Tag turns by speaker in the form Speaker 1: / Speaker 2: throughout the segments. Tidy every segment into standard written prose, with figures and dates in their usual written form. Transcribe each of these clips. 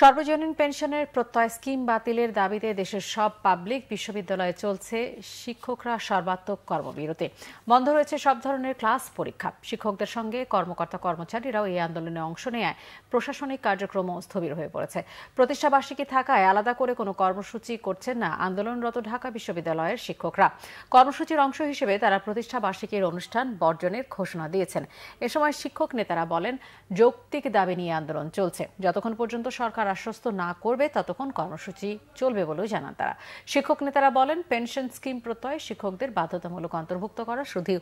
Speaker 1: সর্বজনীন পেনশনের প্রত্যয় স্কিম বাতিলের দাবিতে দেশের সব পাবলিক বিশ্ববিদ্যালয়ে চলছে শিক্ষকরা সর্বাত্মক কর্মবিরতি। বন্ধ রয়েছে সব ধরনের ক্লাস পরীক্ষা। শিক্ষকদের সঙ্গে কর্মকর্তা কর্মচারীরাও এই আন্দোলনে অংশ নেয় প্রশাসনিক কার্যক্রমও স্থবির হয়ে পড়েছে। প্রতিষ্ঠাবার্ষিকী থাকায় আলাদা করে কোনো কর্মসূচি করছেন না আন্দোলনরত ঢাকা বিশ্ববিদ্যালয়ের শিক্ষকরা। কর্মসূচির অংশ হিসেবে তারা প্রতিষ্ঠাবার্ষিকীর অনুষ্ঠান বর্জনের ঘোষণা দিয়েছেন। এ সময় শিক্ষক নেতারা বলেন, যৌক্তিক দাবি নিয়ে আন্দোলন চলছে, যতক্ষণ পর্যন্ত সরকার আশ্বস্ত না করবে ততক্ষণ কর্মসূচি চলবে বলেও জানান তারা। শিক্ষক নেতারা বলেন, পেনশন স্কিম প্রত্যয়ে শিক্ষকদের বাধ্যতামূলক অন্তর্ভুক্ত করা শুধু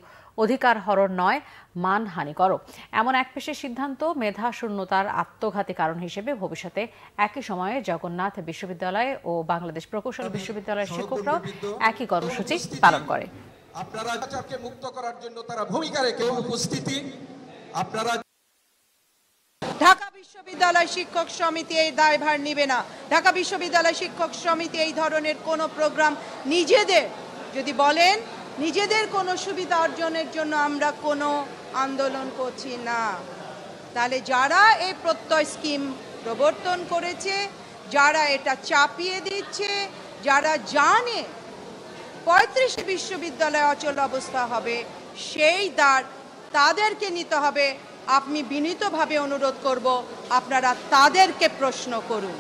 Speaker 1: অধিকার হরণ নয়, মানহানিকরও। এমন একপেশে সিদ্ধান্ত মেধা শূন্যতার আত্মঘাতী কারণ হিসেবে ভবিষ্যতে একই সময়ে জগন্নাথ বিশ্ববিদ্যালয় ও বাংলাদেশ প্রকৌশল বিশ্ববিদ্যালয়ের শিক্ষকরাও একই কর্মসূচি পালন করে।
Speaker 2: আপনারা মুক্ত করার জন্য তারা ভূমিকা রেখে উপস্থিতি আপনারা
Speaker 3: ঢাকা বিশ্ববিদ্যালয় শিক্ষক সমিতি এই দায়ভার নিবে না। ঢাকা বিশ্ববিদ্যালয় শিক্ষক সমিতি এই ধরনের কোনো প্রোগ্রাম নিজেদের যদি বলেন নিজেদের কোনো সুবিধা অর্জনের জন্য আমরা কোনো আন্দোলন করছি না, তাহলে যারা এই প্রত্যয় স্কিম প্রবর্তন করেছে, যারা এটা চাপিয়ে দিচ্ছে, যারা জানে ৩৫ বিশ্ববিদ্যালয় অচল অবস্থা হবে, সেই দায় তাদেরকে নিতে হবে। আমি বিনীতভাবে অনুরোধ করব, আপনারা তাদেরকে প্রশ্ন করুন।